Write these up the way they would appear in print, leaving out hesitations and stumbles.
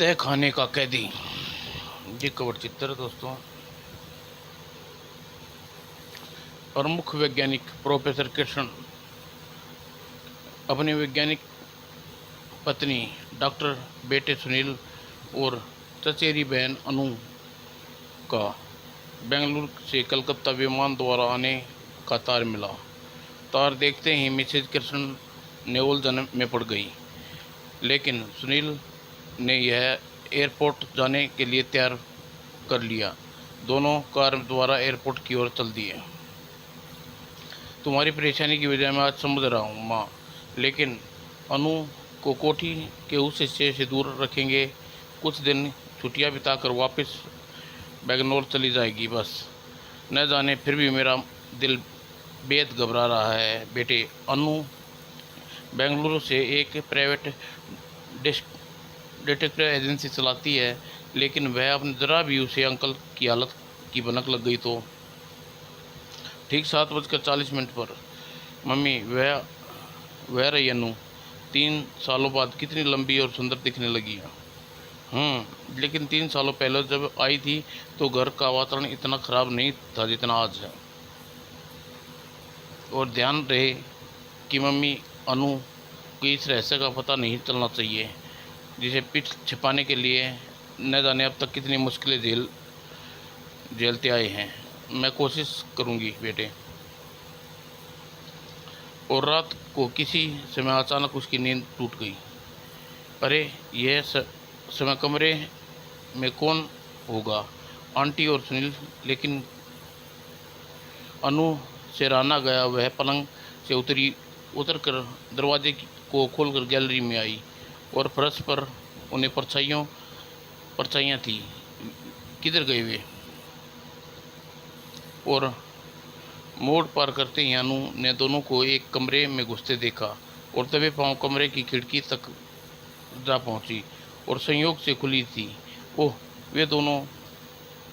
तय खाने का कैदी। ये कवर चित्र है दोस्तों। प्रमुख वैज्ञानिक प्रोफेसर कृष्ण अपनी वैज्ञानिक पत्नी डॉक्टर, बेटे सुनील और चचेरी बहन अनु का बेंगलुरु से कलकत्ता विमान द्वारा आने का तार मिला। तार देखते ही मिसेज कृष्ण ने उलझन में पड़ गई, लेकिन सुनील ने यह एयरपोर्ट जाने के लिए तैयार कर लिया। दोनों कार द्वारा एयरपोर्ट की ओर चल दिए। तुम्हारी परेशानी की वजह मैं आज समझ रहा हूँ माँ, लेकिन अनु को कोठी के उस हिस्से से दूर रखेंगे। कुछ दिन छुट्टियाँ बिताकर वापस बेंगलोर चली जाएगी बस। न जाने फिर भी मेरा दिल बेहद घबरा रहा है। बेटे, अनु बेंगलुरु से एक प्राइवेट डिटेक्टिव एजेंसी चलाती है, लेकिन वह अपने ज़रा भी उसे अंकल की हालत की भनक लग गई तो। ठीक 7:40 पर मम्मी, वह रही अनु। 3 सालों बाद कितनी लंबी और सुंदर दिखने लगी है। लेकिन 3 सालों पहले जब आई थी तो घर का वातावरण इतना ख़राब नहीं था जितना आज है। और ध्यान रहे कि मम्मी, अनु को इस रहस्य का पता नहीं चलना चाहिए जिसे पीठ छिपाने के लिए न जाने अब तक कितनी मुश्किलें झेलते आए हैं। मैं कोशिश करूंगी बेटे। और रात को किसी समय अचानक उसकी नींद टूट गई। अरे, यह समय कमरे में कौन होगा? आंटी और सुनील। लेकिन अनु से राना गया वह पलंग से उतरकर दरवाजे को खोलकर गैलरी में आई और फर्श पर उन्हें परछाइयाँ थी। किधर गए वे? और मोड़ पार करते ही अनु ने दोनों को एक कमरे में घुसते देखा और दबे पांव कमरे की खिड़की तक जा पहुंची और संयोग से खुली थी। ओह, वे दोनों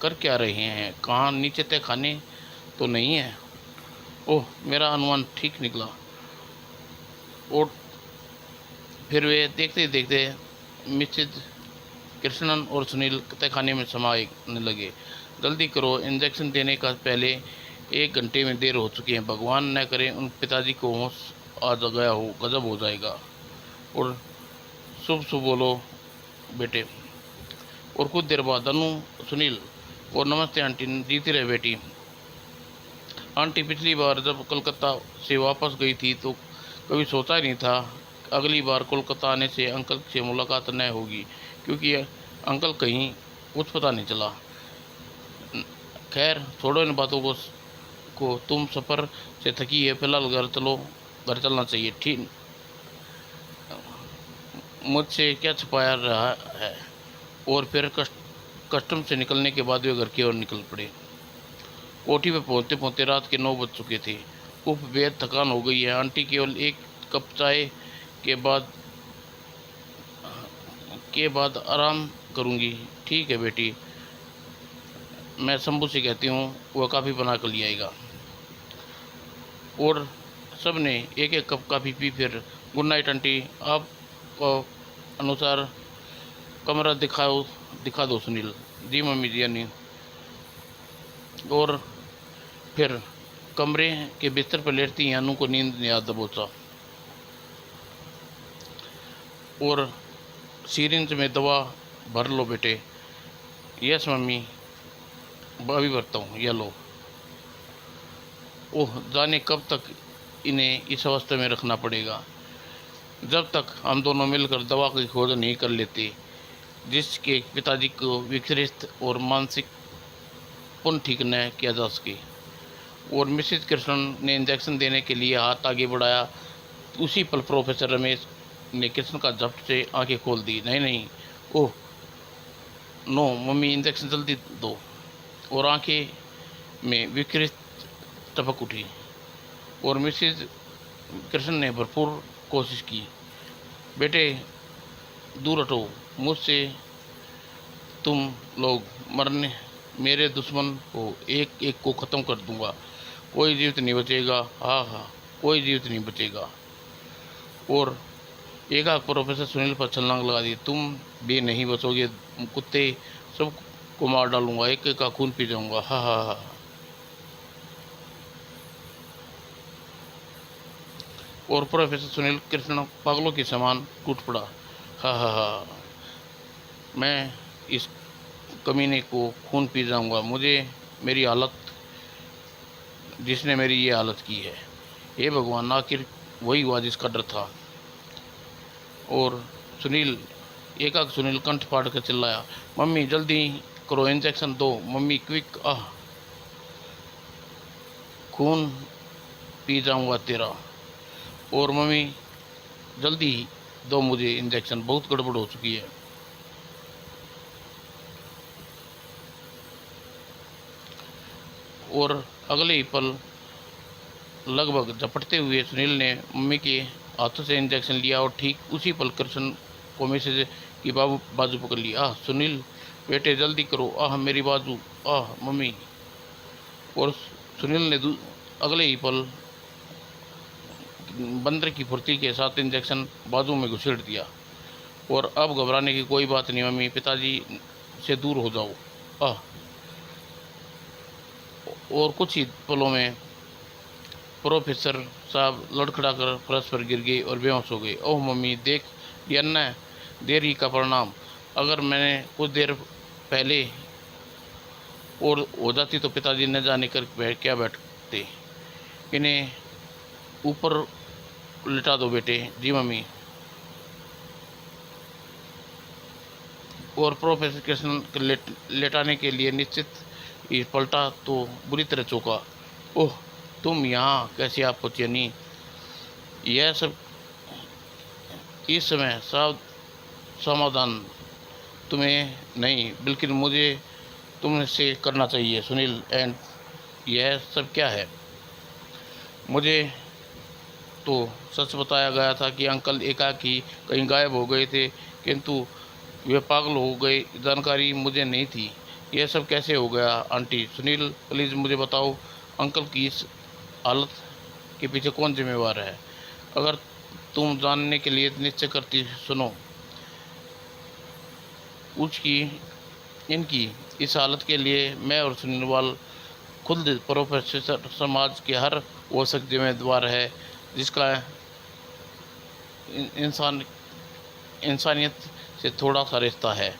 कर क्या रहे हैं? कहाँ नीचे तय खाने तो नहीं है? ओह, मेरा अनुमान ठीक निकला। और फिर वे देखते देखते मिसेज कृष्णन और सुनील तहखाने में समाने लगे। जल्दी करो, इंजेक्शन देने का पहले 1 घंटे में देर हो चुकी है। भगवान न करे उन पिताजी को होश आ गया हो, गजब हो जाएगा। और शुभ शुभ बोलो बेटे। और कुछ देर बाद अनु, सुनील और नमस्ते आंटी, जीती रहे बेटी। आंटी, पिछली बार जब कलकत्ता से वापस गई थी तो कभी सोचा ही नहीं था अगली बार कोलकाता आने से अंकल से मुलाकात न होगी, क्योंकि अंकल कहीं कुछ पता नहीं चला। खैर, छोड़ो इन बातों को तुम सफ़र से थकी है, फिलहाल घर चलना चाहिए। ठीक, मुझसे क्या छुपाया रहा है? और फिर कस्टम से निकलने के बाद वे घर की ओर निकल पड़े। कोठी पे पहुँचते पहुँचते रात के 9 बज चुके थे। उफ, बेहद थकान हो गई है। आंटी केवल 1 कप चाय के बाद आराम करूँगी। ठीक है बेटी, मैं शंभू से कहती हूँ, वह काफ़ी बना कर ले आएगा। और सब ने 1-1 कप काफ़ी पी। फिर गुड नाइट आंटी, आपको अनुसार कमरा दिखा दो सुनील। जी मम्मी जी। यानी और फिर कमरे के बिस्तर पर लेटती ही अनु को नींद ने याद दबोचा और सीरिंज में दवा भर लो बेटे। यस मम्मी, अभी भरता हूँ, यह लो। ओह, जाने कब तक इन्हें इस अवस्था में रखना पड़ेगा, जब तक हम दोनों मिलकर दवा की खोज नहीं कर लेते जिसके पिताजी को विकृत और मानसिक पुनः ठीक न किया जा सके। और मिसेज कृष्ण ने इंजेक्शन देने के लिए हाथ आगे बढ़ाया। उसी पल प्रोफेसर रमेश ने कृष्ण का झपट से आंखें खोल दी। नहीं नहीं, ओह नो मम्मी, इंजेक्शन जल्दी दो। और आंखें में विकृत टपक उठी और मिसेज कृष्ण ने भरपूर कोशिश की। बेटे, दूर हटो मुझसे, तुम लोग मरने मेरे दुश्मन हो। एक एक को ख़त्म कर दूंगा, कोई जीवित नहीं बचेगा। हाँ हाँ, कोई जीवित नहीं बचेगा। और एकाएक प्रोफेसर सुनील पर छलांग लगा दी। तुम भी नहीं बचोगे कुत्ते, सब को मार डालूंगा, एक एक का खून पी जाऊंगा। हा हा हा। और प्रोफेसर सुनील कृष्ण पागलों के समान टूट पड़ा। हा हा हा। मैं इस कमीने को खून पी जाऊंगा, मुझे मेरी हालत, जिसने मेरी ये हालत की है। हे भगवान, आखिर वही हुआ जिसका डर था। और सुनील, एकाएक सुनील कंठ फाड़ कर चिल्लाया, मम्मी जल्दी करो, इंजेक्शन दो मम्मी, क्विक। आह, खून पी जाऊंगा तेरा। और मम्मी जल्दी दो मुझे इंजेक्शन, बहुत गड़बड़ हो चुकी है। और अगले ही पल लगभग झपटते हुए सुनील ने मम्मी के हाथों से इंजेक्शन लिया और ठीक उसी पल कृष्ण को मैसेज की बाजू पकड़ ली। आह सुनील बेटे जल्दी करो, आह मेरी बाजू, आह मम्मी। और सुनील ने अगले ही पल बंदर की फुर्ती के साथ इंजेक्शन बाजू में घुसेड़ दिया। और अब घबराने की कोई बात नहीं मम्मी, पिताजी से दूर हो जाओ। आह। और कुछ ही पलों में प्रोफेसर साहब लड़खड़ाकर फर्श पर गिर गए और बेहोश हो गए। ओह मम्मी, देख लिया न, देर ही का परिणाम। अगर मैंने कुछ देर पहले और हो जाती तो पिताजी न जाने कर क्या बैठते। इन्हें ऊपर लिटा दो बेटे। जी मम्मी। और प्रोफेसर कृष्ण के लेटाने के लिए निश्चित ही पलटा तो बुरी तरह चौंका। ओह, तुम यहाँ कैसे आप पहुँचे? नहीं, यह सब इस समय सब समाधान तुम्हें नहीं बल्कि मुझे तुमसे करना चाहिए सुनील। एंड यह सब क्या है? मुझे तो सच बताया गया था कि अंकल एकाएक कहीं गायब हो गए थे, किंतु वे पागल हो गए, जानकारी मुझे नहीं थी। यह सब कैसे हो गया आंटी? सुनील प्लीज़ मुझे बताओ, अंकल की इस हालत के पीछे कौन जिम्मेवार है? अगर तुम जानने के लिए निश्चय करती, सुनो। उसकी इनकी इस हालत के लिए मैं और सुनील वाल खुद प्रोफेसर समाज के हर वो शख्स जिम्मेदार है जिसका इंसान इंसानियत से थोड़ा सा रिश्ता है।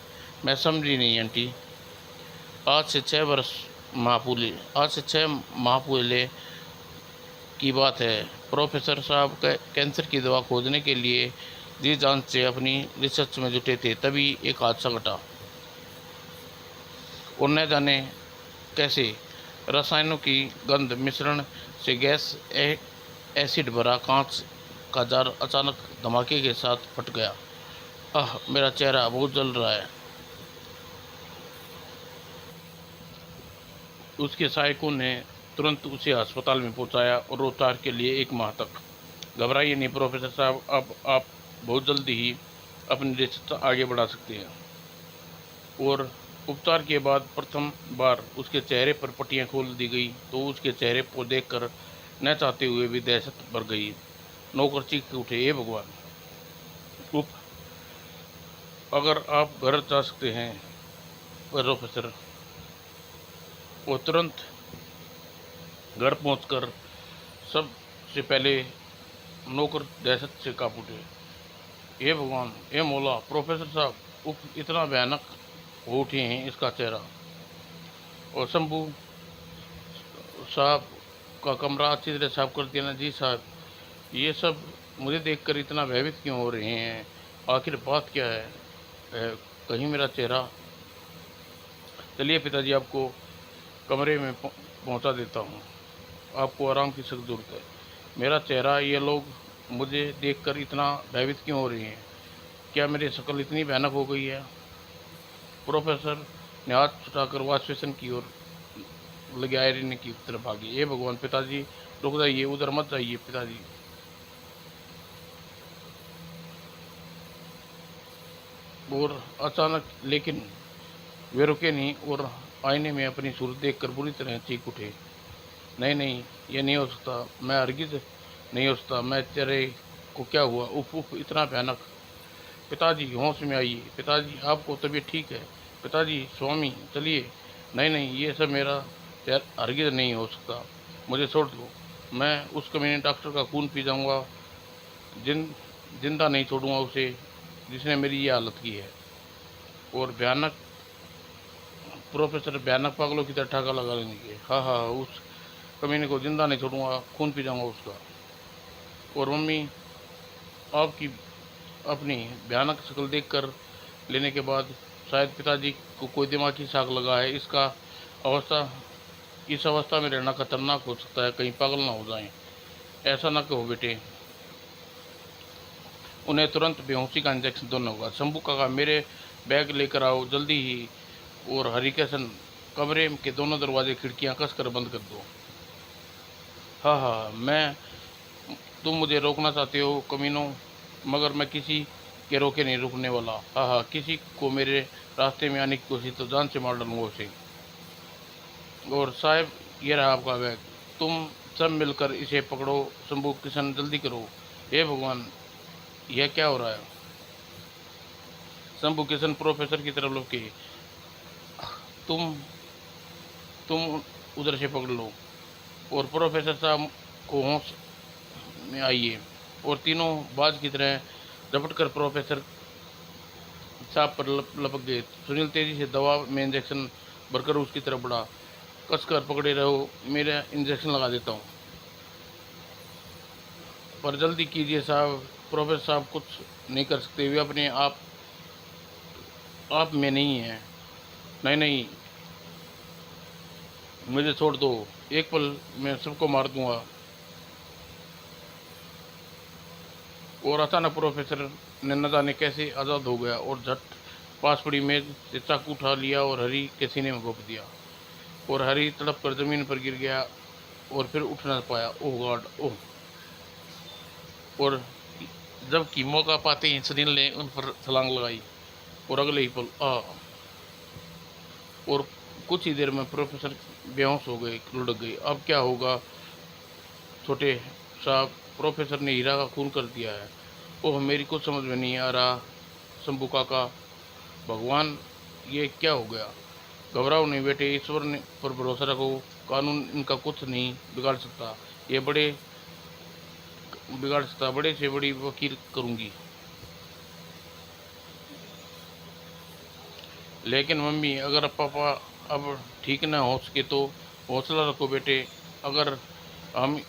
मैं समझी नहीं आंटी। आज से 6 वर्ष महापूले आज से 6 माह पहले की बात है। प्रोफेसर साहब कैंसर की दवा खोजने के लिए जी जान से अपनी रिसर्च में जुटे थे, तभी एक हादसा घटा। और न जाने कैसे रसायनों की गंध मिश्रण से गैस एसिड भरा कांच का जार अचानक धमाके के साथ फट गया। आह मेरा चेहरा बहुत जल रहा है। उसके सहायकों ने तुरंत उसे अस्पताल में पहुंचाया और उपचार के लिए 1 माह तक। घबराइए नहीं प्रोफेसर साहब, अब आप बहुत जल्दी ही अपनी रिसर्च आगे बढ़ा सकते हैं। और उपचार के बाद प्रथम बार उसके चेहरे पर पट्टियां खोल दी गई तो उसके चेहरे को देखकर न चाहते हुए भी दहशत भर गई। नौकर चीख के उठे, हे भगवान। उप अगर आप घर जा सकते हैं प्रोफेसर। वो तुरंत घर पहुंचकर सबसे पहले नौकर दहशत से कांप उठे। हे भगवान, हे मौला, प्रोफेसर साहब उफ, इतना भयानक हो उठे हैं इसका चेहरा। और शंभू साहब का कमरा अच्छी तरह साफ कर दिया ना? जी साहब। ये सब मुझे देखकर इतना भयभीत क्यों हो रहे हैं? आखिर बात क्या है? कहीं मेरा चेहरा। चलिए पिताजी, आपको कमरे में पहुंचा देता हूं, आपको आराम की सख्त ज़रूरत है। मेरा चेहरा, ये लोग मुझे देखकर इतना भयभीत क्यों हो रही हैं? क्या मेरी शक्ल इतनी भयानक हो गई है? प्रोफेसर ने हाथ छुटाकर वॉश बेसिन की ओर लगे आयरन की तरफ भागी। हे भगवान, पिताजी रुक जाइए, उधर मत जाइए पिताजी। और अचानक लेकिन वे रुके नहीं और आईने में अपनी सूरत देखकर बुरी तरह चीख उठे। नहीं नहीं, ये नहीं हो सकता, मैं हरगिज़ नहीं हो सकता। मैं तेरे को क्या हुआ? उफ उफ, इतना भयानक! पिताजी होश में आइए। पिताजी, आपको तबीयत ठीक है? पिताजी, स्वामी चलिए। नहीं नहीं, ये सब मेरा हरगिज नहीं हो सकता। मुझे छोड़ दो। मैं उस कमीने डॉक्टर का खून पी जाऊंगा। जिन जिंदा नहीं छोड़ूंगा उसे, जिसने मेरी ये हालत की है। और भयानक प्रोफेसर भयानक पागलों की तरह ठाका लगा लेंगे। हाँ हाँ, उस कमीने को जिंदा नहीं छोड़ूंगा, खून पी जाऊंगा उसका। और मम्मी, आपकी अपनी भयानक शक्ल देखकर लेने के बाद शायद पिताजी को कोई दिमागी शाक लगा है। अवस्था इस अवस्था में रहना खतरनाक हो सकता है, कहीं पागल ना हो जाएं। ऐसा ना कहो बेटे, उन्हें तुरंत बेहोशी का इंजेक्शन देना होगा। शंभू काका, मेरे बैग लेकर आओ जल्दी ही। और हरिकेशन, कमरे के दोनों दरवाजे खिड़कियां कसकर बंद कर दो। हाँ हाँ, तुम मुझे रोकना चाहते हो कमीनों, मगर मैं किसी के रोके नहीं रुकने वाला। हाँ हाँ, किसी को मेरे रास्ते में आने की कोशिश तो जान से मार डालूंगा उसे। और साहब, ये रहा आपका बैग, तुम सब मिलकर इसे पकड़ो। शंभू किशन, जल्दी करो। हे भगवान, यह क्या हो रहा है? शंभू किशन प्रोफेसर की तरफ लपके। तुम तुम उधर से पकड़ लो। और प्रोफेसर साहब को होश में आइए। और तीनों बाज की तरह झपट कर प्रोफेसर साहब पर लपक गए। सुनील तेजी से दवा में इंजेक्शन भरकर उसकी तरफ बढ़ा। कसकर पकड़े रहो, मेरा इंजेक्शन लगा देता हूँ, पर जल्दी कीजिए साहब। प्रोफेसर साहब कुछ नहीं कर सकते, वे अपने आप में नहीं है। नहीं नहीं, मुझे छोड़ दो, एक पल मैं सबको मार दूंगा। और अचानक प्रोफेसर ने न जाने कैसे आज़ाद हो गया और झट पास पड़ी मेज से चाकू उठा लिया और हरी के सीने में घोंप दिया। और हरी तड़प कर जमीन पर गिर गया और फिर उठ ना पाया। ओह गॉड, ओह! और जबकि मौका पाते ही सुनील ने उन पर छलांग लगाई और अगले ही पल और कुछ ही देर में प्रोफेसर बेहोश हो गए, लुढ़क गए। अब क्या होगा छोटे साहब? प्रोफेसर ने हीरा का खून कर दिया है। ओह, मेरी कुछ समझ में नहीं आ रहा। शंभू काका, भगवान, ये क्या हो गया? घबराओ नहीं बेटे, ईश्वर ने पर भरोसा रखो। कानून इनका कुछ नहीं बिगाड़ सकता। ये बड़े से बड़ी वकील करूंगी। लेकिन मम्मी, अगर पापा अब ठीक ना हो सके तो? हौसला रखो बेटे। अगर हम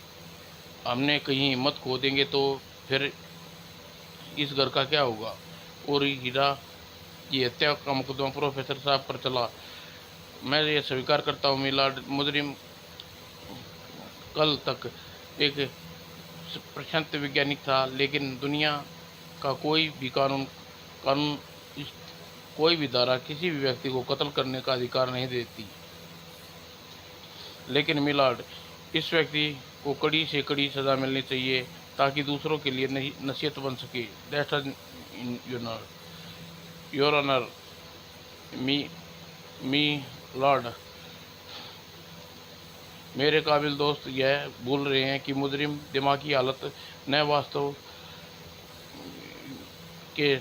हमने कहीं हिम्मत खो देंगे तो फिर इस घर का क्या होगा? और हीरा की हत्या का मुकदमा प्रोफेसर साहब पर चला। मैं ये स्वीकार करता हूँ मिलाड, मुजरिम कल तक एक प्रशांत वैज्ञानिक था, लेकिन दुनिया का कोई भी कानून इस- कोई भी धारा किसी भी व्यक्ति को कत्ल करने का अधिकार नहीं देती। लेकिन मिलाड, इस व्यक्ति को कड़ी से कड़ी सज़ा मिलनी चाहिए ताकि दूसरों के लिए नसीहत बन सके। That's your honour, me me lord. मेरे काबिल दोस्त यह भूल रहे हैं कि मुजरिम दिमागी हालत न वास्तव के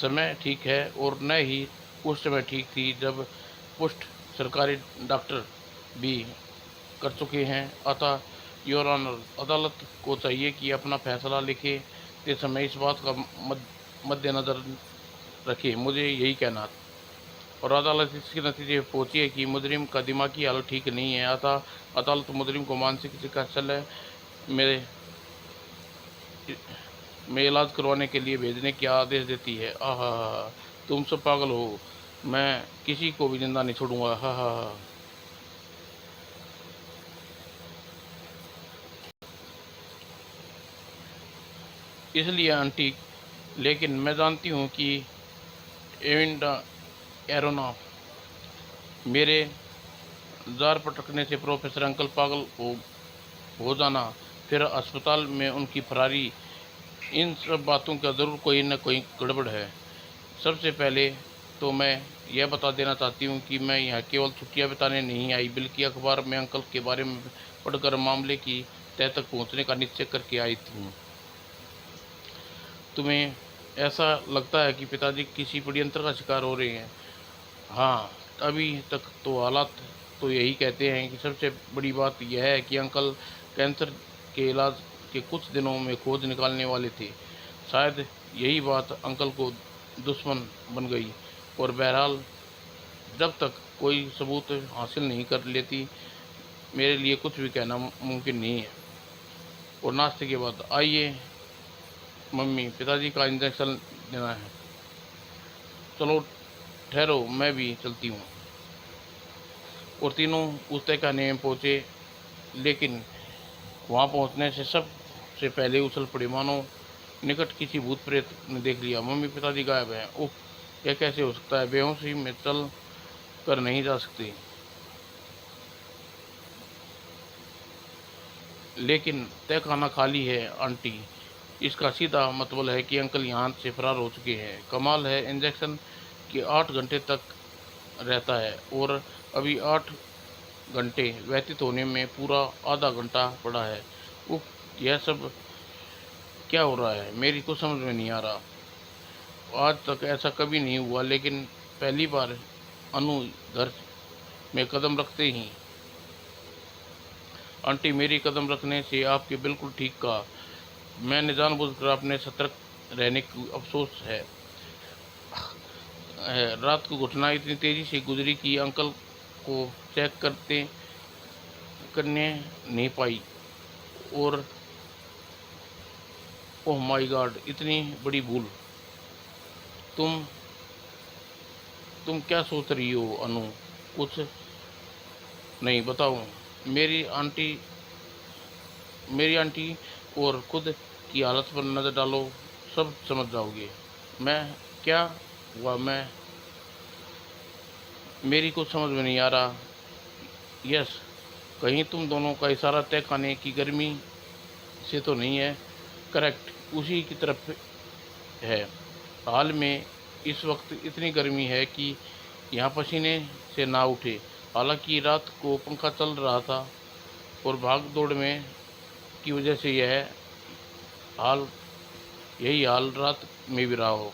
समय ठीक है और न ही उस समय ठीक थी जब पुष्ट सरकारी डॉक्टर भी कर चुके हैं। अतः योर ऑनर, अदालत को चाहिए कि अपना फैसला लिखते समय इस बात का मद्देनज़र रखे। मुझे यही कहना था। और अदालत इसके नतीजे पर पहुंची है कि मुजरिम का दिमागी हालत ठीक नहीं है। अतः अदालत मुजरिम को मानसिक चिकित्सालय में इलाज करवाने के लिए भेजने का आदेश देती है। आहा, तुम सब पागल हो। मैं किसी को भी जिंदा नहीं छोड़ूंगा। हा हा हा। इसलिए आंटी, लेकिन मैं जानती हूँ कि एविंडा एरोनॉफ मेरे जार पटकने से प्रोफेसर अंकल पागल हो जाना, फिर अस्पताल में उनकी फरारी, इन सब बातों का ज़रूर कोई न कोई गड़बड़ है। सबसे पहले तो मैं यह बता देना चाहती हूँ कि मैं यहाँ केवल छुट्टियाँ बिताने नहीं आई, बल्कि अखबार में अंकल के बारे में पढ़कर मामले की तह तक पहुँचने का निश्चय करके आई हूँ। तुम्हें ऐसा लगता है कि पिताजी किसी षड्यंत्र का शिकार हो रहे हैं? हाँ, अभी तक तो हालात तो यही कहते हैं कि सबसे बड़ी बात यह है कि अंकल कैंसर के इलाज के कुछ दिनों में खोज निकालने वाले थे। शायद यही बात अंकल को दुश्मन बन गई। और बहरहाल, जब तक कोई सबूत हासिल नहीं कर लेती, मेरे लिए कुछ भी कहना मुमकिन नहीं है। और नाश्ते के बाद, आइए मम्मी, पिताजी का इंजेक्शन देना है। चलो ठहरो, मैं भी चलती हूँ। और तीनों उस तहखाने में पहुँचे, लेकिन वहाँ पहुँचने से सबसे पहले उछल पड़े, मानो निकट किसी भूत प्रेत ने देख लिया। मम्मी, पिताजी गायब हैं। उफ, यह कैसे हो सकता है? बेहोशी में चल कर नहीं जा सकते। लेकिन तहखाना खाली है आंटी। इसका सीधा मतलब है कि अंकल यहाँ से फरार हो चुके हैं। कमाल है, इंजेक्शन के 8 घंटे तक रहता है और अभी 8 घंटे व्यतीत होने में पूरा आधा घंटा पड़ा है। उफ, यह सब क्या हो रहा है? मेरी को समझ में नहीं आ रहा। आज तक ऐसा कभी नहीं हुआ, लेकिन पहली बार अनु घर में कदम रखते ही। आंटी, मेरी कदम रखने से आपके बिल्कुल ठीक कहा। मैंने जानबूझकर अपने सतर्क रहने की अफसोस है। रात को घटना इतनी तेजी से गुजरी कि अंकल को चेक करने नहीं पाई। और ओह माय गॉड, इतनी बड़ी भूल। तुम तुम क्या सोच रही हो अनु? कुछ नहीं, बताओ। मेरी आंटी मेरी आंटी और खुद की हालत पर नज़र डालो, सब समझ जाओगे। मैं क्या हुआ? मेरी कुछ समझ में नहीं आ रहा। यस, कहीं तुम दोनों का इशारा तय खाने की गर्मी से तो नहीं है? करेक्ट, उसी की तरफ है। हाल में इस वक्त इतनी गर्मी है कि यहाँ पसीने से ना उठे। हालांकि रात को पंखा चल रहा था और भाग दौड़ में की वजह से हाल यही हाल रात में भी रहा हो।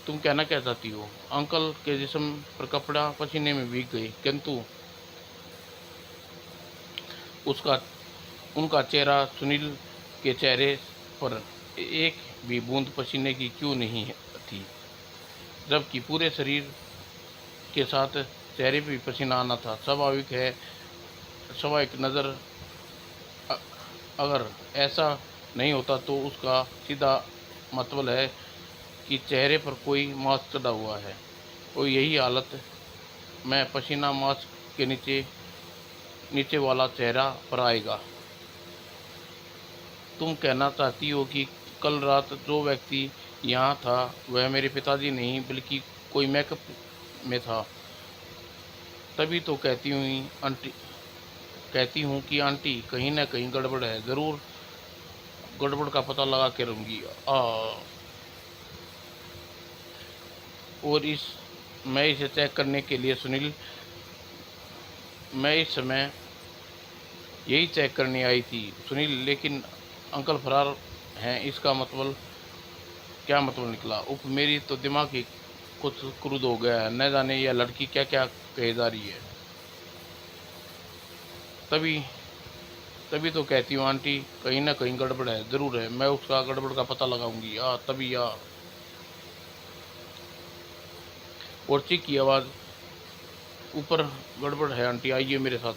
तुम कहना क्या चाहती हो? अंकल के जिस्म पर कपड़ा पसीने में भीग गई, किंतु उसका उनका चेहरा, सुनील के चेहरे पर एक भी बूंद पसीने की क्यों नहीं थी, जबकि पूरे शरीर के साथ चेहरे पर भी पसीना आना था। स्वाभाविक नज़र। अगर ऐसा नहीं होता तो उसका सीधा मतलब है कि चेहरे पर कोई मास्क चढ़ा हुआ है। और यही हालत में पसीना मास्क के नीचे वाला चेहरा पर आएगा। तुम कहना चाहती हो कि कल रात जो व्यक्ति यहाँ था वह मेरे पिताजी नहीं बल्कि कोई मेकअप में था? तभी तो कहती हूँ कि आंटी, कहीं ना कहीं गड़बड़ है। ज़रूर गड़बड़ का पता लगा के रहूँगी। और मैं इसे चेक करने के लिए सुनील, मैं इस समय यही चेक करने आई थी सुनील, लेकिन अंकल फरार हैं, इसका मतलब क्या मतलब निकला? उफ, मेरी तो दिमाग ही कुछ क्रुद्ध हो गया है। न जाने यह लड़की क्या क्या कहे जा रही है। तभी तभी तो कहती हूँ आंटी, कहीं ना कहीं गड़बड़ है। ज़रूर है, मैं उसका गड़बड़ का पता लगाऊंगी। तभी और चीख की आवाज़ ऊपर, गड़बड़ है आंटी, आइए मेरे साथ।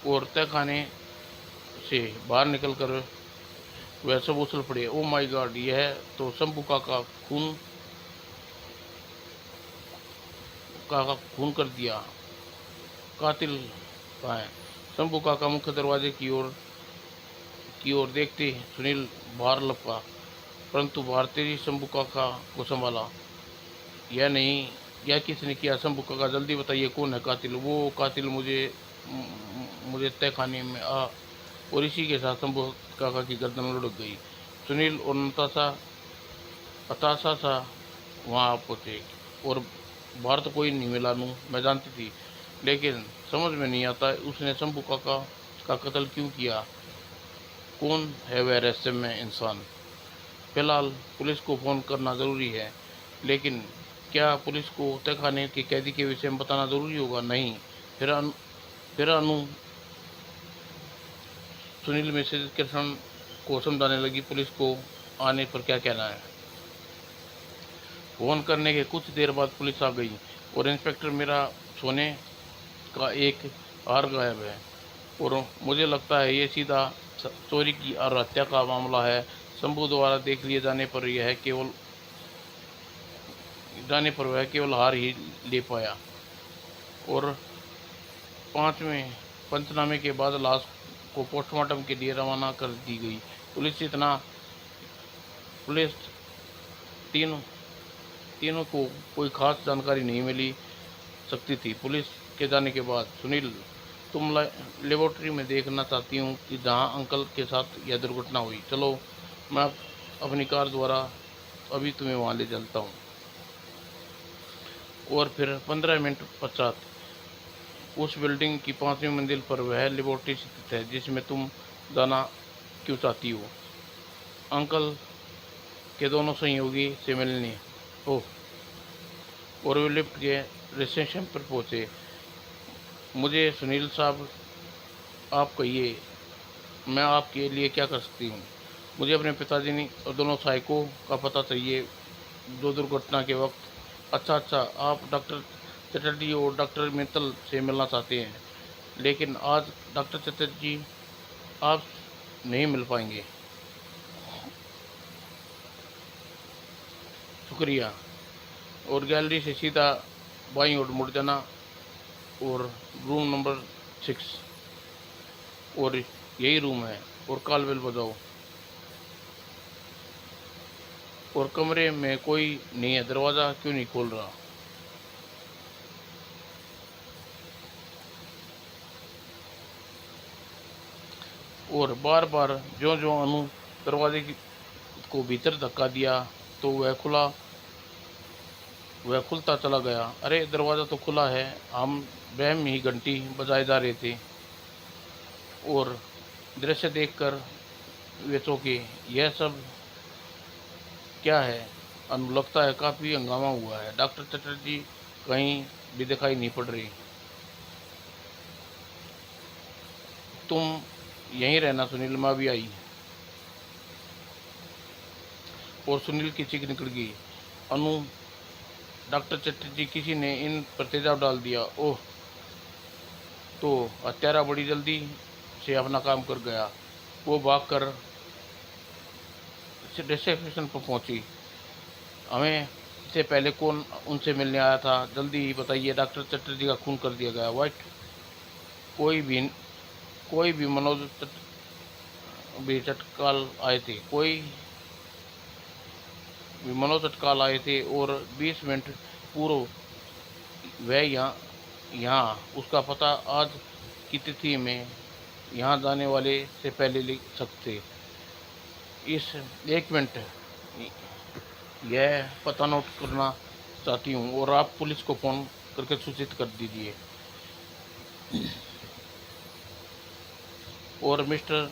और तहखाने से बाहर निकलकर वह सब उछल पड़े। ओ माय गॉड, यह तो शंभू का खून कर दिया। कातिल कहाँ है? शंभू काका मुख्य दरवाजे की ओर देखते सुनील बाहर लपका, परंतु भारती जी शंभू काका को संभाला। यह किसने किया? शंभू काका, जल्दी बताइए, कौन है कातिल? वो कातिल मुझे तहखाने में और इसी के साथ शंभू काका की गर्दन लुढ़क गई। सुनील और हताशा सा वहाँ पहुँचे। और बाहर तो कोई नहीं मिला नू, मैं जानती थी, लेकिन समझ में नहीं आता उसने शंभू काका का कत्ल क्यों किया। कौन है वह रहस्यमय इंसान? फिलहाल पुलिस को फ़ोन करना ज़रूरी है, लेकिन क्या पुलिस को तहखाने के कैदी के विषय में बताना ज़रूरी होगा? नहीं। फिर अनु सुनील मिसेज कृष्ण को समझाने लगी, पुलिस को आने पर क्या कहना है। फ़ोन करने के कुछ देर बाद पुलिस आ गई और इंस्पेक्टर, मेरा सोने का एक हार गायब है और मुझे लगता है ये सीधा चोरी की और हत्या का मामला है। शंभू द्वारा देख लिए जाने पर वह केवल हार ही ले पाया और 5वें पंचनामे के बाद लाश को पोस्टमार्टम के लिए रवाना कर दी गई। पुलिस तीनों को कोई खास जानकारी नहीं मिली सकती थी। पुलिस के जाने के बाद, सुनील, तुम लेबोरेटरी में देखना चाहती हूँ कि जहाँ अंकल के साथ यह दुर्घटना हुई। चलो, मैं अपनी कार द्वारा अभी तुम्हें वहाँ ले चलता हूँ। और फिर 15 मिनट पश्चात उस बिल्डिंग की 5वीं मंजिल पर वह लेबोरेटरी स्थित है जिसमें तुम जाना क्यों चाहती हो। अंकल के दोनों सहयोगी से मिलने। ओह, और वे लिफ्ट के रिसेप्शन पर पहुँचे। मुझे सुनील साहब, आप कहिए, मैं आपके लिए क्या कर सकती हूँ? मुझे अपने पिताजी और दोनों सहायकों का पता चाहिए जो दुर्घटना के वक्त। अच्छा, आप डॉक्टर चटर्जी और डॉक्टर मित्तल से मिलना चाहते हैं, लेकिन आज डॉक्टर चटर्जी आप नहीं मिल पाएंगे। शुक्रिया। और गैलरी से सीधा बाईं ओर मुड़ जाना और रूम नंबर 6, और यही रूम है, और कॉल बेल बजाओ। और कमरे में कोई नहीं है, दरवाज़ा क्यों नहीं खोल रहा? और बार बार ज्यों ज्यों अनु दरवाजे को भीतर धक्का दिया तो वह खुलता चला गया। अरे, दरवाज़ा तो खुला है, हम वहम ही घंटी बजाए जा रहे थे। और दृश्य देखकर वे चौंके। यह सब क्या है? अनु, लगता है काफ़ी हंगामा हुआ है। डॉक्टर चटर्जी कहीं भी दिखाई नहीं पड़ रही। तुम यहीं रहना सुनील, माँ भी आई। और सुनील की चीख निकल गई। अनु, डॉक्टर चटर्जी, किसी ने इन पर तेजाब डाल दिया। ओह, तो हत्यारा बड़ी जल्दी से अपना काम कर गया। वो भागकर रिसेप्शन पर पहुंची। हमें इससे पहले कौन उनसे मिलने आया था? जल्दी ही बताइए। डॉक्टर चटर्जी का खून कर दिया गया। वाइट, कोई भी भी चटकाल आए थे मनोज तत्काल आए थे और 20 मिनट पूर्व वह यहाँ उसका पता आज की तिथि में यहाँ जाने वाले से पहले लिख सकते। इस 1 मिनट यह पता नोट करना चाहती हूँ और आप पुलिस को फ़ोन करके सूचित कर दीजिए। और mister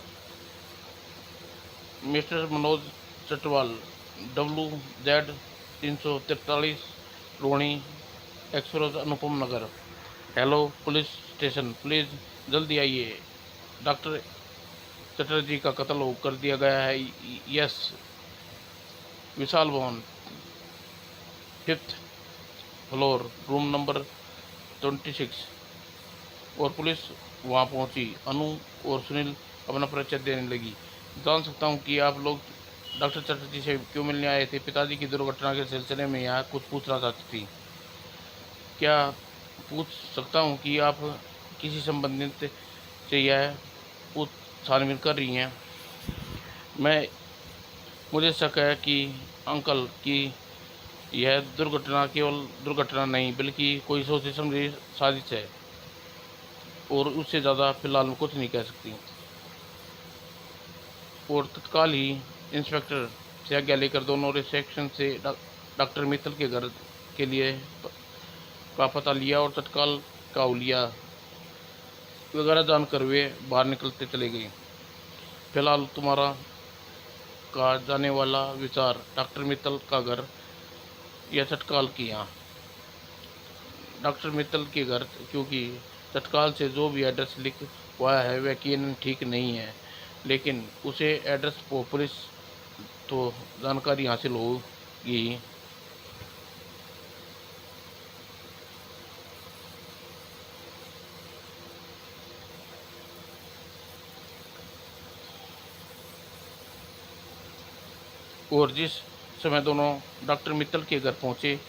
Manoj Chatwal, WZ 343, Rohini express, Anupam Nagar. Hello police station, please जल्दी आइए। डॉक्टर चटर्जी का कत्ल कर दिया गया है। यस। विशाल भवन, 5th फ्लोर, रूम नंबर 26। और पुलिस वहां पहुंची। अनु और सुनील अपना परिचय देने लगी। जान सकता हूं कि आप लोग डॉक्टर चटर्जी से क्यों मिलने आए थे? पिताजी की दुर्घटना के सिलसिले में यहाँ कुछ पूछना चाहती थी। क्या पूछ सकता हूँ कि आप किसी संबंधित से यह पूछ छानबीन कर रही हैं? मुझे शक है कि अंकल की यह दुर्घटना केवल दुर्घटना नहीं बल्कि कोई सोची समझी साजिश है, और उससे ज़्यादा फिलहाल मैं कुछ नहीं कह सकती। और तत्काल ही इंस्पेक्टर से आज्ञा लेकर दोनों रिसेप्शन से डॉक्टर मित्तल के घर के लिए का पता लिया और तत्काल का उलिया वगैरह जानकर वे बाहर निकलते चले गए। फिलहाल तुम्हारा का जाने वाला विचार डॉक्टर मित्तल का घर या तत्काल किया। डॉक्टर मित्तल के घर, क्योंकि तत्काल से जो भी एड्रेस लिखवाया है वह यकीनन ठीक नहीं है, लेकिन उसे एड्रेस को पुलिस तो जानकारी हासिल होगी। और जिस समय दोनों डॉक्टर मित्तल के घर पहुंचे,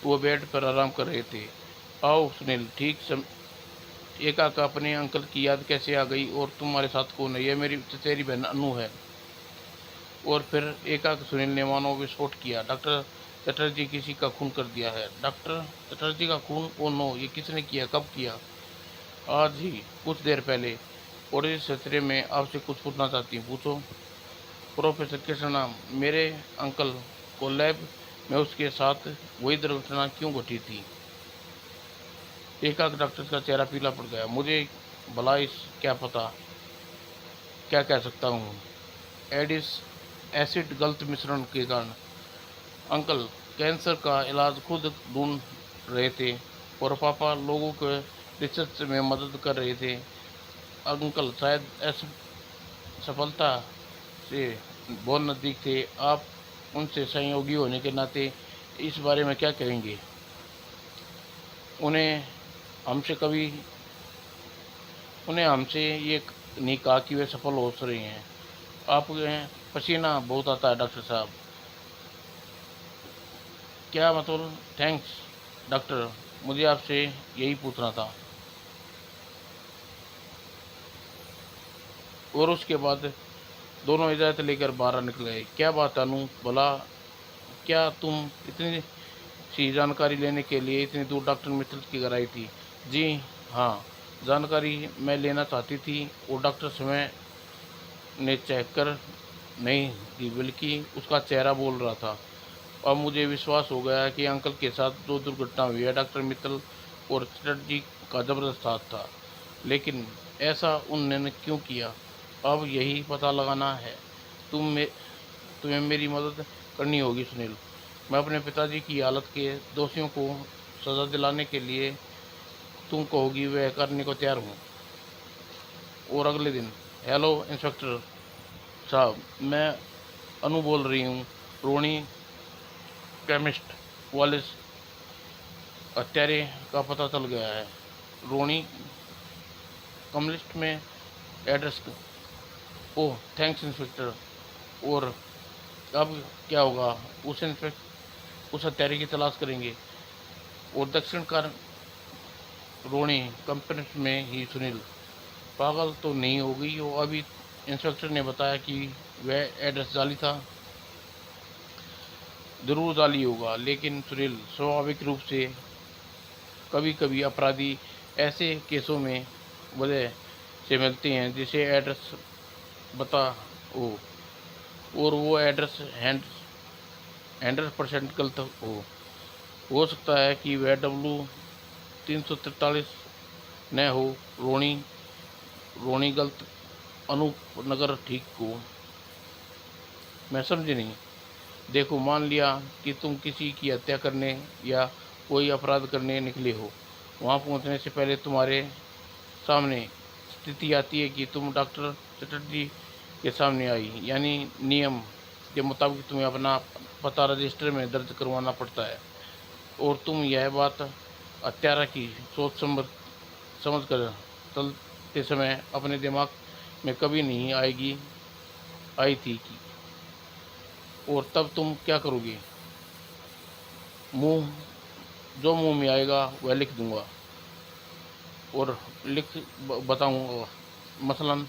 वो बेड पर आराम कर रहे थे। आओ सुनील, ठीक एकाएक अपने अंकल की याद कैसे आ गई? और तुम्हारे साथ कौन है? यह मेरी तेरी बहन अनु है। और फिर एकाएक सुनील ने मानो विस्फोट किया। डॉक्टर चटर्जी किसी का खून कर दिया है। डॉक्टर चटर्जी का खून? ओ नो, ये किसने किया, कब किया? आज ही, कुछ देर पहले। और इस सिलसिले में आपसे कुछ पूछना चाहती हूँ। पूछो। प्रोफेसर कृष्णा, मेरे अंकल को लैब में उसके साथ वही दुर्घटना क्यों घटी थी? एकाएक डॉक्टर का चेहरा पीला पड़ गया। मुझे भला इस क्या पता, क्या कह सकता हूँ? एडिस एसिड गलत मिश्रण के कारण। अंकल कैंसर का इलाज खुद ढूंढ रहे थे और पापा लोगों के रिसर्च में मदद कर रहे थे। अंकल शायद सफलता से बहुत नज़दीक थे। आप उनसे सहयोगी होने के नाते इस बारे में क्या कहेंगे? उन्हें हमसे कभी उन्हें हमसे ये नहीं कहा कि वे सफल हो रहे हैं। आप पसीना बहुत आता है डॉक्टर साहब। क्या मतलब? थैंक्स डॉक्टर, मुझे आपसे यही पूछना था। और उसके बाद दोनों इजाज़त लेकर बाहर निकल गए। क्या बात अनु, भला क्या तुम इतनी सी जानकारी लेने के लिए इतनी दूर डॉक्टर मित्तल की घर आई थी? जी हाँ, जानकारी मैं लेना चाहती थी। और डॉक्टर समय ने चेक कर नहीं दी, बल्कि उसका चेहरा बोल रहा था। अब मुझे विश्वास हो गया कि अंकल के साथ जो दुर्घटना हुई है, डॉक्टर मित्तल और चटर्जी का ज़बरदस्त हाथ था। लेकिन ऐसा उन्होंने क्यों किया? अब यही पता लगाना है। तुम्हें मेरी मदद करनी होगी सुनील। मैं अपने पिताजी की हालत के दोषियों को सज़ा दिलाने के लिए तुम कहोगी वह करने को तैयार हूँ। और अगले दिन, हेलो इंस्पेक्टर साहब, मैं अनु बोल रही हूँ। रोनी केमिस्ट वाले हत्यारे का पता चल गया है। रोनी कम्युनिस्ट में एड्रेस। ओह थैंक्स इंस्पेक्टर। और अब क्या होगा? उस हत्यारे की तलाश करेंगे। और दक्षिण का रोनी कंपनी में ही सुनील पागल तो नहीं हो गई हो? अभी इंस्पेक्टर ने बताया कि वह एड्रेस जाली था। जरूर जाली होगा, लेकिन सुनील स्वाभाविक रूप से कभी कभी अपराधी ऐसे केसों में वजह से मिलते हैं जिसे एड्रेस बता और वो एड्रेस 100% गलत हो सकता है कि वह W343 न हो। रोनी गलत, अनूप नगर ठीक हो। मैं समझी नहीं। देखो, मान लिया कि तुम किसी की हत्या करने या कोई अपराध करने निकले हो। वहाँ पहुँचने से पहले तुम्हारे सामने स्थिति आती है कि तुम डॉक्टर चटर्जी के सामने आई, यानी नियम के मुताबिक तुम्हें अपना पता रजिस्टर में दर्ज करवाना पड़ता है। और तुम यह बात हत्यारा की सोच समझ कर चलते समय अपने दिमाग में कभी नहीं आई थी कि और तब तुम क्या करोगे? मुंह जो मुंह में आएगा वह लिख दूंगा और बताऊंगा। मसलन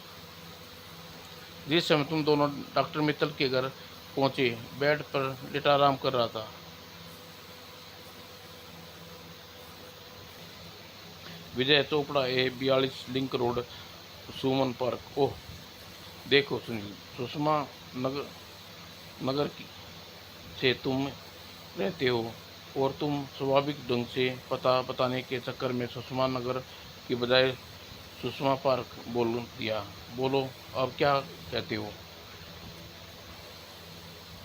जिस समय तुम दोनों डॉक्टर मित्तल के घर पहुंचे, बेड पर लेटा आराम कर रहा था। विजय चोपड़ा A42 लिंक रोड, सुमन पार्क। ओह देखो सुनील, सुषमा नगर की से तुम रहते हो और तुम स्वाभाविक ढंग से पता बताने के चक्कर में सुषमा नगर की बजाय सुषमा पार्क बोल दिया। बोलो अब क्या कहते हो?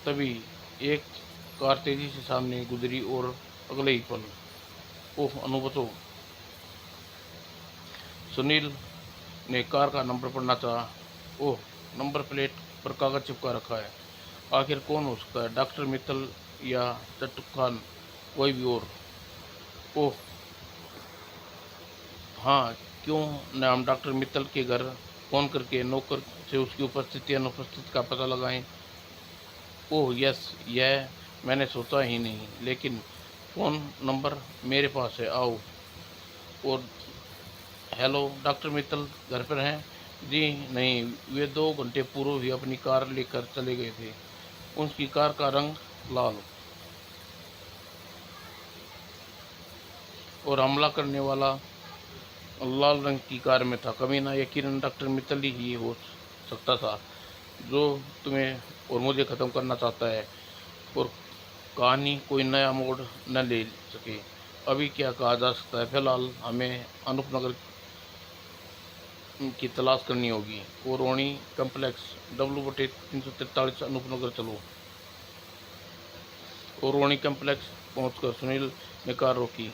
तभी एक कार तेजी से सामने गुजरी और अगले ही पल, ओह अनु बचो। सुनील ने कार का नंबर पढ़ना चाहा। ओह, नंबर प्लेट पर कागज चिपका रखा है। आखिर कौन हो सकता है, डॉक्टर मित्तल या चट्टू खान, कोई भी और। ओह हाँ, क्यों न हम डॉक्टर मित्तल के घर फ़ोन करके नौकर से उसकी उपस्थिति या अनुपस्थिति का पता लगाएं। ओह यस, यह मैंने सोचा ही नहीं, लेकिन फ़ोन नंबर मेरे पास है, आओ। और हेलो, डॉक्टर मित्तल घर पर हैं? जी नहीं, वे 2 घंटे पूर्व ही अपनी कार लेकर चले गए थे। उनकी कार का रंग लाल, और हमला करने वाला लाल रंग की कार में था। कमीना यकीनन डॉक्टर मित्तल ही हो सकता था, जो तुम्हें और मुझे ख़त्म करना चाहता है, और कहानी कोई नया मोड़ न ले सके। अभी क्या कहा जा सकता है, फिलहाल हमें अनूपनगर की तलाश करनी होगी। और रोणी कम्प्लेक्स W/343 अनूपनगर चलो। और रोणी कम्प्लेक्स पहुंचकर सुनील ने कार रोकी।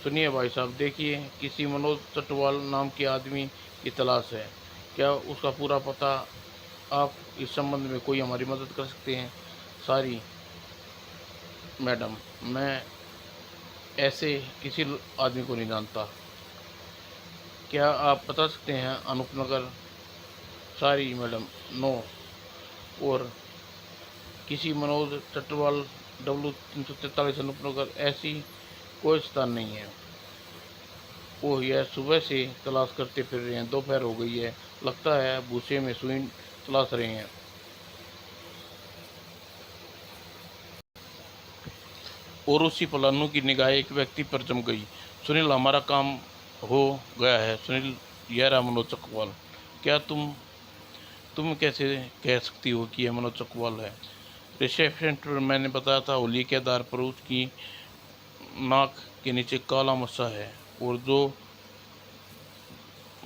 सुनिए भाई साहब, देखिए, किसी मनोज चटवाल नाम के आदमी की तलाश है। क्या उसका पूरा पता, आप इस संबंध में कोई हमारी मदद कर सकते हैं? सॉरी मैडम, मैं ऐसे किसी आदमी को नहीं जानता। क्या आप बता सकते हैं अनूपनगर? Sorry madam, no. और किसी मनोज चटवाल W/343 अनूपनगर ऐसी कोई स्थान नहीं है। ओह, यह सुबह से तलाश करते फिर रहे हैं, दोपहर हो गई है, लगता है भूसे में सुई तलाश रहे हैं। और उसी पल अनु की निगाह एक व्यक्ति पर जम गई। सुनील, हमारा काम हो गया है। सुनील, यह रहा मनोज चकवाल। क्या तुम कैसे कह सकती हो कि यह मनोज चकवाल है? रिसेप्शन पर मैंने बताया था, होली के आधार पर उसकी नाक के नीचे काला मस्सा है, और जो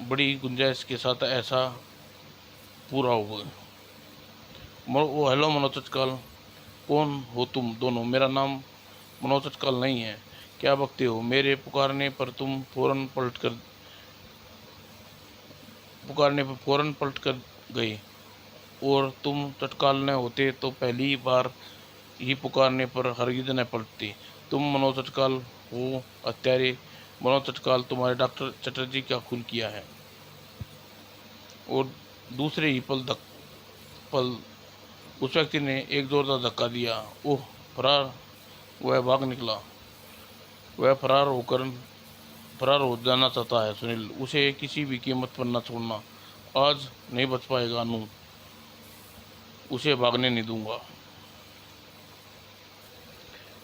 बड़ी गुंजाइश के साथ ऐसा पूरा हुआ। वो हेलो मनोज चटकाल, कौन हो तुम दोनों? मेरा नाम मनोज चटकाल नहीं है। क्या बकते हो? मेरे पुकारने पर फौरन पलट कर गए, और तुम चटकाल न होते तो पहली बार ही पुकारने पर हरगिज न पलटते। तुम मनोज चटकाल हो, हत्यारे। मनोज चटकाल, तुम्हारे डॉक्टर चटर्जी का खून किया है। और दूसरे ही पल उस व्यक्ति ने एक जोरदार धक्का दिया। ओह, फरार! वह भाग निकला। वह फरार हो जाना चाहता है सुनील, उसे किसी भी कीमत पर न छोड़ना। आज नहीं बच पाएगा अनु, उसे भागने नहीं दूंगा।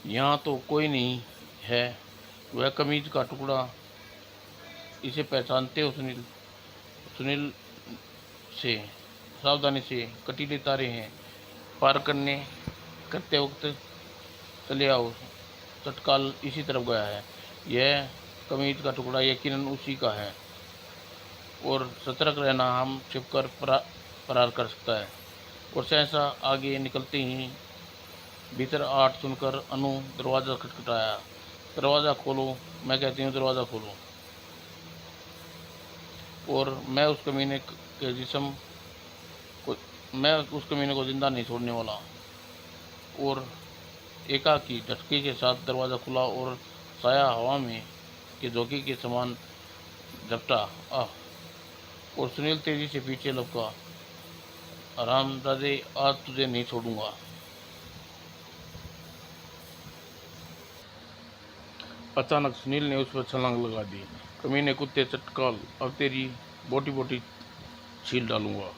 यहाँ तो कोई नहीं है। वह कमीज का टुकड़ा, इसे पहचानते हो सुनील? सुनील से सावधानी से कटीले तारे हैं, पार करते वक्त चले आओ। तत्काल इसी तरफ गया है। यह कमीज का टुकड़ा यकीनन उसी का है, और सतर्क रहना, हम छिपकर फरार कर सकता है। और सहसा आगे निकलते ही भीतर आहट सुनकर अनु दरवाज़ा खटखटाया। दरवाज़ा खोलो, मैं कहती हूँ, दरवाज़ा खोलो। और मैं उस कमीने को जिंदा नहीं छोड़ने वाला। और एकाकी झटके के साथ दरवाज़ा खुला, और साया हवा में के झोंके के समान झपटा। आह! और सुनील तेजी से पीछे लपका। हरामजादे, आज तुझे नहीं छोड़ूंगा। अचानक सुनील ने उस पर छलांग लगा दी। कमीने कुत्ते, चटकाल, अब तेरी बोटी बोटी छील डालूंगा।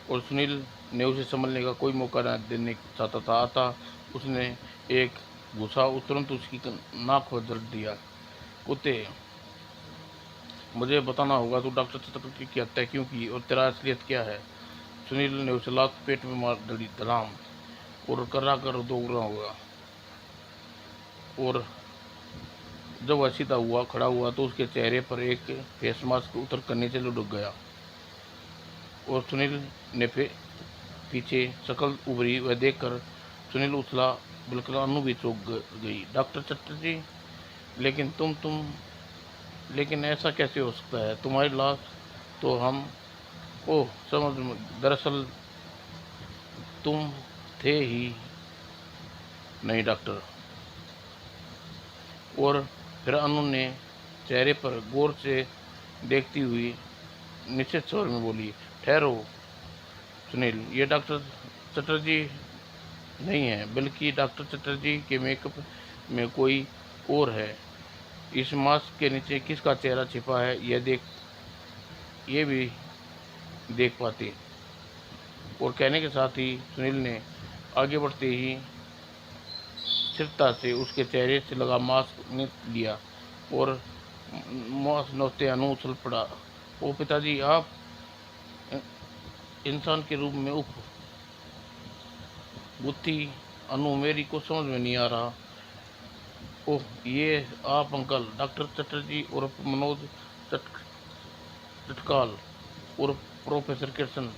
और सुनील ने उसे संभलने का कोई मौका न देने चाहता था। अतः उसने एक घुसा तुरंत उसकी नाक पर जड़ दिया। कुत्ते, मुझे बताना होगा, तू डॉक्टर चतुर्वेदी की हत्या क्यों की, और तेरा असलियत क्या है? सुनील ने उसे लात पेट में मार डली धड़ाम, और कर्रा कर दोगुना हुआ। और जब वह सीधा हुआ खड़ा हुआ तो उसके चेहरे पर एक फेस मास्क उतर कर नीचे लुढ़क गया। और सुनील ने पीछे शक्ल उभरी वह देखकर सुनील उछला। बिल्कुल अनु भी चौंक गई। डॉक्टर चटर्जी, लेकिन लेकिन ऐसा कैसे हो सकता है? तुम्हारी लाश तो हम ओह समझ में, दरअसल तुम थे ही नहीं डॉक्टर। और फिर अनु ने चेहरे पर गौर से देखती हुई निश्चित स्वर में बोली, ठहरो सुनील, ये डॉक्टर चटर्जी नहीं है, बल्कि डॉक्टर चटर्जी के मेकअप में कोई और है। इस मास्क के नीचे किसका चेहरा छिपा है ये भी देख पाते। और कहने के साथ ही सुनील ने आगे बढ़ते ही स्थिरता से उसके चेहरे से लगा मास्क नीच लिया और मास्क नोचते अनु उछल पड़ा। ओ पिताजी, आप इंसान के रूप में उफ बुद्धि अनु, मेरी को समझ में नहीं आ रहा। ओह, ये आप अंकल डॉक्टर चटर्जी और मनोज चटकाल और प्रोफेसर किशन।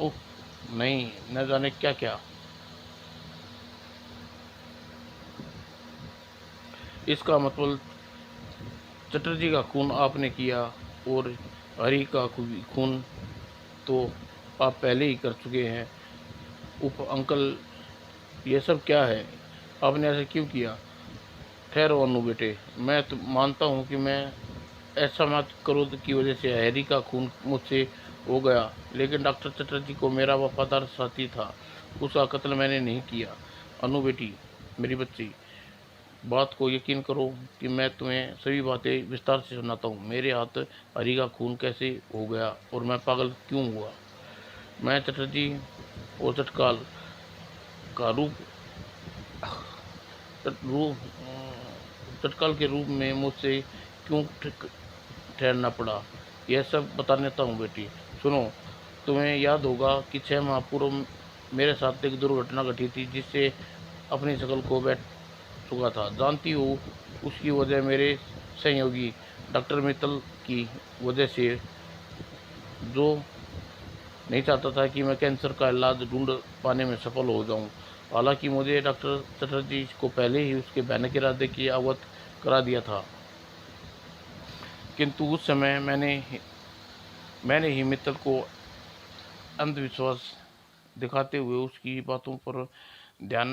ओह नहीं, न जाने क्या क्या। इसका मतलब चटर्जी का खून आपने किया और हरी का खून तो आप पहले ही कर चुके हैं। उप अंकल, ये सब क्या है? आपने ऐसा क्यों किया? ठहरो अनु बेटे, मैं तो मानता हूँ कि मैं ऐसा मत करो की वजह से हैरी का खून मुझसे हो गया, लेकिन डॉक्टर चटर्जी को मेरा वफादार साथी था, उसका कत्ल मैंने नहीं किया। अनु बेटी, मेरी बच्ची, बात को यकीन करो कि मैं तुम्हें सभी बातें विस्तार से सुनाता हूँ। मेरे हाथ हरी का खून कैसे हो गया और मैं पागल क्यों हुआ। मैं चटर्जी और चटकाल का रूप चटकाल के रूप में मुझसे क्यों ठहरना पड़ा, यह सब बता देता हूँ बेटी। सुनो, तुम्हें याद होगा कि 6 माह पूर्व मेरे साथ एक दुर्घटना घटी थी जिससे अपनी शकल को बैठ चुका था। जानती हो उसकी वजह मेरे सहयोगी डॉक्टर मित्तल की वजह से, जो नहीं चाहता था कि मैं कैंसर का इलाज ढूंढ पाने में सफल हो जाऊं। हालांकि मुझे डॉक्टर चटर्जी को पहले ही उसके भयानक इरादे की अवगत करा दिया था, किंतु उस समय मैंने ही मित्तल को अंधविश्वास दिखाते हुए उसकी बातों पर ध्यान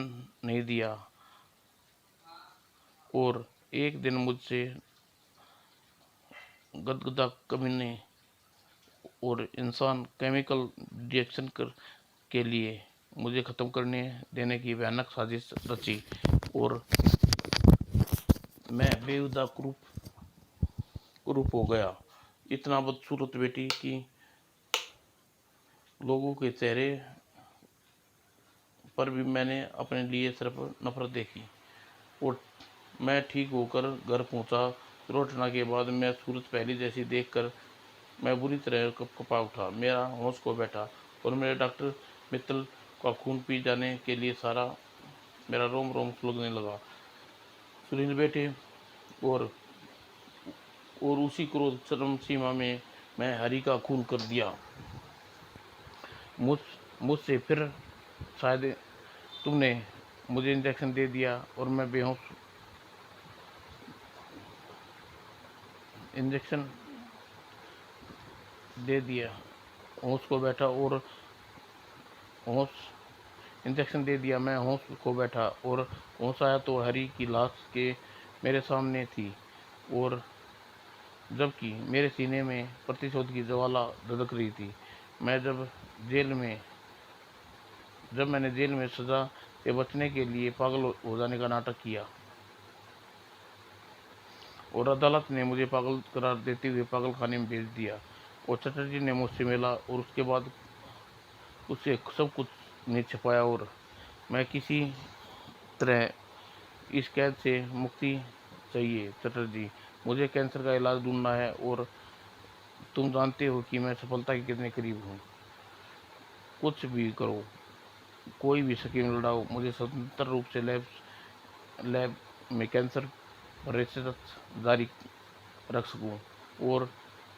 नहीं दिया। और एक दिन मुझसे गदगदा कमीने और इंसान केमिकल रिएक्शन के लिए मुझे ख़त्म करने देने की भयानक साजिश रची और मैं बेहुदा कुरूप हो गया। इतना बदसूरत बेटी कि लोगों के चेहरे पर भी मैंने अपने लिए सिर्फ नफरत देखी। और मैं ठीक होकर घर पहुंचा। दुर्घटना के बाद मैं सूरत पहली जैसी देखकर मैं बुरी तरह कपा उठा। मेरा होश खो बैठा और मेरे डॉक्टर मित्तल का खून पी जाने के लिए सारा मेरा रोम रोम सुलगने लगा। सुनील बेटे, और उसी क्रोध चरम सीमा में मैं हरी का खून कर दिया। मुझ मुझसे फिर शायद तुमने मुझे इंजेक्शन दे दिया और मैं बेहोश इंजेक्शन दे दिया होश को बैठा और होश इंजेक्शन दे दिया मैं होश को बैठा और होश आया तो हरी की लाश के मेरे सामने थी, और जबकि मेरे सीने में प्रतिशोध की ज्वाला धधक रही थी। मैं जब मैंने जेल में सजा से बचने के लिए पागल हो जाने का नाटक किया और अदालत ने मुझे पागल करार देते हुए पागल खाने में भेज दिया, और चटर्जी ने मुझसे मिला और उसके बाद उससे सब कुछ नहीं छिपाया, और मैं किसी तरह इस कैद से मुक्ति चाहिए। चटर्जी, मुझे कैंसर का इलाज ढूंढना है और तुम जानते हो कि मैं सफलता के कितने करीब हूँ। कुछ भी करो, कोई भी स्कीम लड़ाओ, मुझे स्वतंत्र रूप से लैब में कैंसर पर रिसर्च जारी रख सकूं और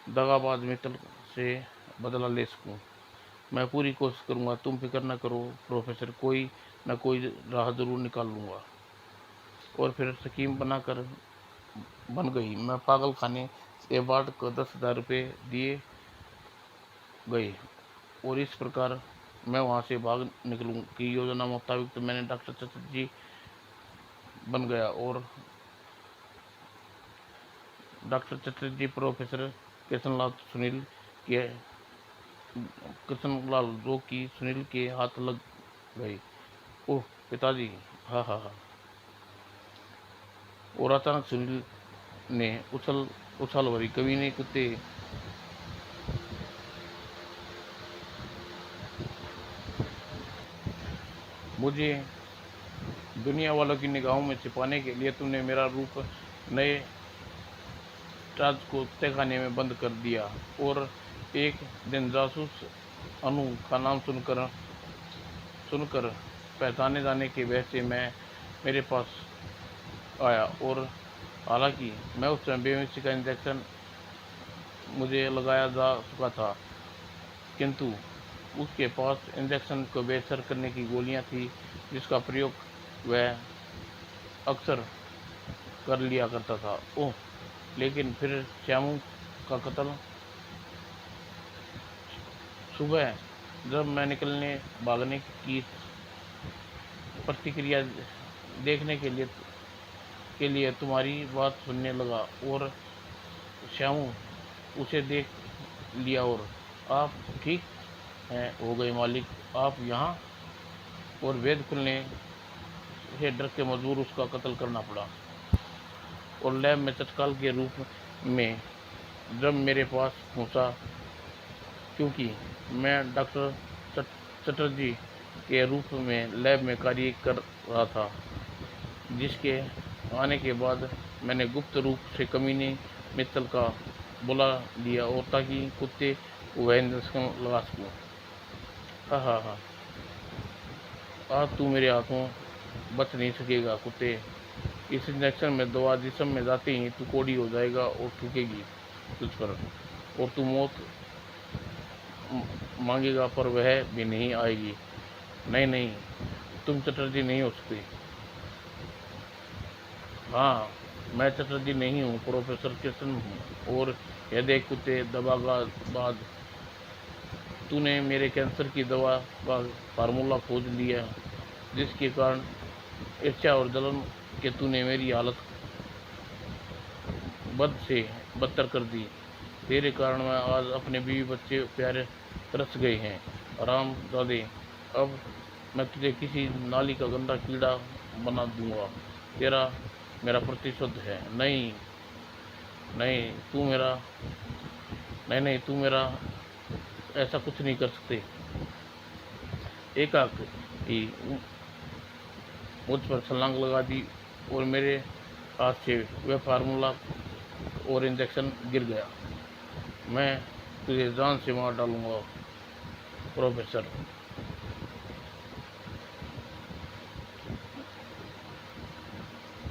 दगाबाज मित्तल से बदला ले सकूं। मैं पूरी कोशिश करूँगा, तुम फिक्र न करो प्रोफेसर, कोई न कोई राह ज़रूर निकाल लूँगा। और फिर स्कीम बनाकर बन गई। मैं पागल खाने से वार्ड को 10,000 रुपये दिए गए और इस प्रकार मैं वहाँ से भाग निकलूँ की योजना मुताबिक तो मैंने डॉक्टर चटर्जी बन गया और डॉक्टर चटर्जी प्रोफेसर कृष्णलाल सुनील के कृष्णलाल जो कि सुनील के हाथ लग गए। ओह पिताजी, हाँ हाँ हाँ। और अचानक सुनील ने उछल भरी कमीने कुत्ते मुझे दुनिया वालों की निगाहों में छिपाने के लिए तुमने मेरा रूप नए राज को तहखाने में बंद कर दिया और एक दिन जासूस अनु का नाम सुनकर पहचाने जाने के वजह से मैं मेरे पास आया और हालांकि मैं उस समय बेहोशी का इंजेक्शन मुझे लगाया जा चुका था, किंतु उसके पास इंजेक्शन को बेअसर करने की गोलियां थी जिसका प्रयोग वह अक्सर कर लिया करता था। ओह, लेकिन फिर श्यामू का कत्ल। सुबह जब मैं भागने की प्रतिक्रिया देखने के लिए तुम्हारी बात सुनने लगा और श्यामू उसे देख लिया और आप ठीक हैं हो गए मालिक, आप यहाँ। और वेद खुलने से डर के मजबूर उसका कत्ल करना पड़ा और लैब में तत्काल के रूप में जब मेरे पास पहुंचा, क्योंकि मैं डॉक्टर चटर्जी के रूप में लैब में कार्य कर रहा था, जिसके आने के बाद मैंने गुप्त रूप से कमीने मित्तल का बुला लिया और ताकि कुत्ते को वह इंजेक्शन लगा सकूँ। हाँ हाँ हाँ, आज तू मेरे हाथों बच नहीं सकेगा कुत्ते। इस इंजेक्शन में दवा जिस्म में जाते ही तू कोड़ी हो जाएगा और थूकेगी तुझ पर और तू मौत मांगेगा पर वह भी नहीं आएगी। नहीं नहीं, तुम चटर्जी नहीं हो सकते। हाँ, मैं चटर्जी नहीं हूँ, प्रोफेसर कृष्ण हूँ। और यह देख कुत्ते दबागा बाद तूने मेरे कैंसर की दवा का फार्मूला खोज लिया, जिसके कारण ईर्ष्या और जलन के तूने मेरी हालत बद से बदतर कर दी। तेरे कारण मैं आज अपने बीवी बच्चे प्यारे तरस गए हैं। आराम दादे, अब मैं तुझे किसी नाली का गंदा कीड़ा बना दूंगा। तेरा मेरा प्रतिशोध है। नहीं नहीं, तू मेरा ऐसा कुछ नहीं कर सकते। एकाएक ही मुझ पर छलांग लगा दी और मेरे हाथ से वह फार्मूला और इंजेक्शन गिर गया। मैं तुझे जान से मार डालूंगा प्रोफेसर।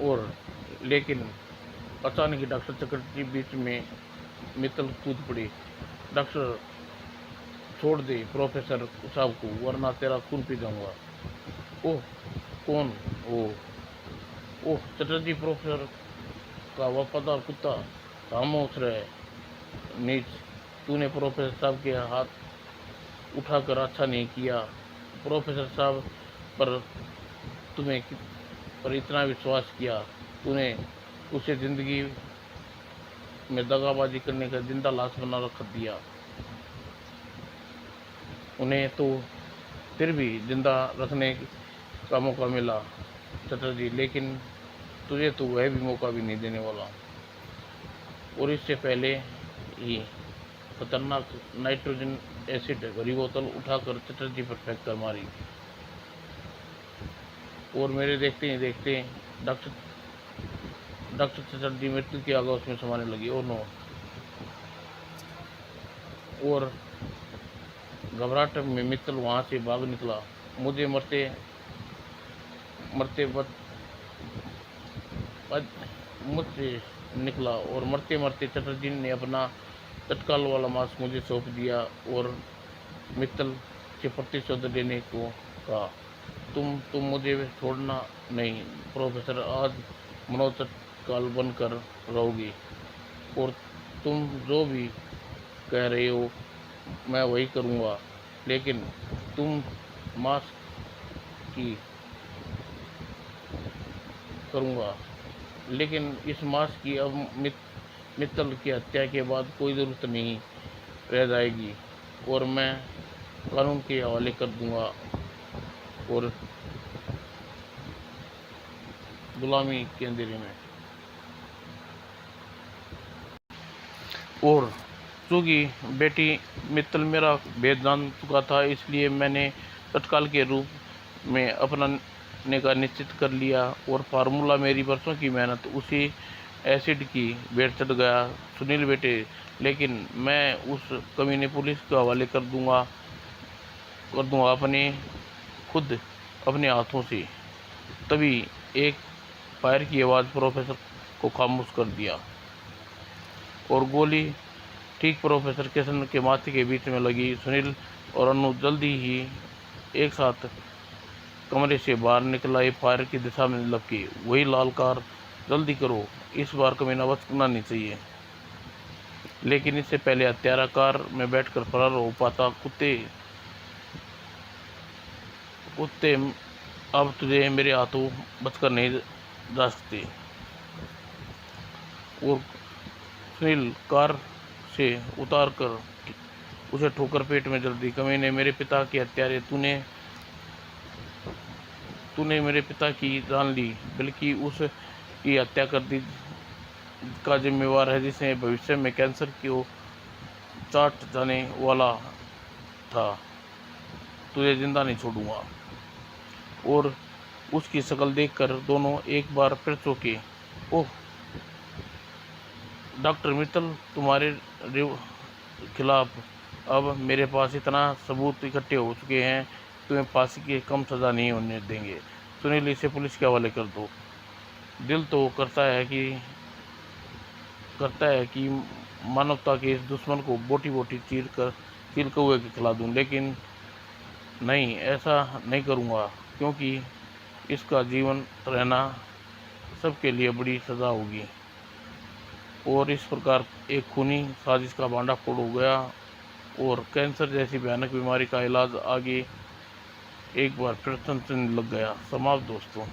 और लेकिन अचानक ही डॉक्टर चटर्जी बीच में मित्तल कूद पड़ी। डॉक्टर, छोड़ दे प्रोफेसर साहब को, वरना तेरा खून पी जाऊंगा। ओह, कौन? ओह चटर्जी, प्रोफेसर का वफादार कुत्ता। खामोश रहे नीच, तूने प्रोफेसर साहब के हाथ उठाकर अच्छा नहीं किया। प्रोफेसर साहब पर पर इतना विश्वास किया, तूने उसे जिंदगी में दगाबाजी करने का जिंदा लाश बना रख दिया। उन्हें तो फिर भी जिंदा रखने का मौका मिला चटर्जी, लेकिन तुझे तो वह भी मौका भी नहीं देने वाला। और इससे पहले ही खतरनाक नाइट्रोजन एसिड भरी बोतल उठाकर चटर्जी पर फेंक कर मारी और मेरे देखते ही देखते डॉक्टर चटर्जी मृत्यु की आगोश में समाने लगी। और नो, और घबराहट में मित्तल वहां से भाग निकला। मुझे मरते मुझसे निकला और मरते मरते चटर्जी ने अपना तत्काल वाला मास्क मुझे सौंप दिया और मित्तल से प्रतिशोध लेने को कहा। तुम मुझे छोड़ना नहीं प्रोफेसर, आज मनोचित काल बनकर रहोगी और तुम जो भी कह रहे हो मैं वही करूँगा, लेकिन तुम मास्क की करूँगा, लेकिन इस मास्क की अब मित्तल की हत्या के बाद कोई ज़रूरत नहीं रह जाएगी और मैं कानून के हवाले कर दूंगा और गुलामी के अंधेरे में। और चूँकि बेटी मित्तल मेरा भेद जान चुका था, इसलिए मैंने तत्काल के रूप में अपनाने का निश्चित कर लिया और फार्मूला मेरी बरसों की मेहनत उसी एसिड की भेंट चढ़ गया। सुनील बेटे, लेकिन मैं उस कमीने पुलिस के हवाले कर दूंगा अपने खुद अपने हाथों से। तभी एक फायर की आवाज़ प्रोफेसर को खामोश कर दिया और गोली ठीक प्रोफेसर किशन के माथे के बीच में लगी। सुनील और अनु जल्दी ही एक साथ कमरे से बाहर निकल आए, फायर की दिशा में लपकी। वही लाल कार, जल्दी करो, इस बार कमीना बचना नहीं चाहिए। लेकिन इससे पहले हत्यारा कार में बैठकर फरार हो पाता। कुत्ते, अब तुझे मेरे हाथों बचकर नहीं जा सकते। और सुनील कार से उतार कर उसे ठोकर पेट में जल्दी। कमीने, मेरे पिता के हत्यारे, तूने मेरे पिता की जान ली, बल्कि उसकी हत्या कर दी का जिम्मेवार है, जिसने भविष्य में कैंसर को चाट जाने वाला था। तुझे जिंदा नहीं छोड़ूंगा। और उसकी शक्ल देखकर दोनों एक बार फिर चौंके। ओह डॉक्टर मित्तल, तुम्हारे खिलाफ अब मेरे पास इतना सबूत इकट्ठे हो चुके हैं, तुम्हें फांसी की कम सज़ा नहीं होने देंगे। सुनील, इसे पुलिस के हवाले कर दो। दिल तो करता है कि मानवता के इस दुश्मन को बोटी बोटी चीर कौए के खिला दूं, लेकिन नहीं, ऐसा नहीं करूँगा, क्योंकि इसका जीवन रहना सबके लिए बड़ी सज़ा होगी। और इस प्रकार एक खूनी साजिश का भांडाफोड़ हो गया और कैंसर जैसी भयानक बीमारी का इलाज आगे एक बार फिर चलने लग गया। समाप्त दोस्तों।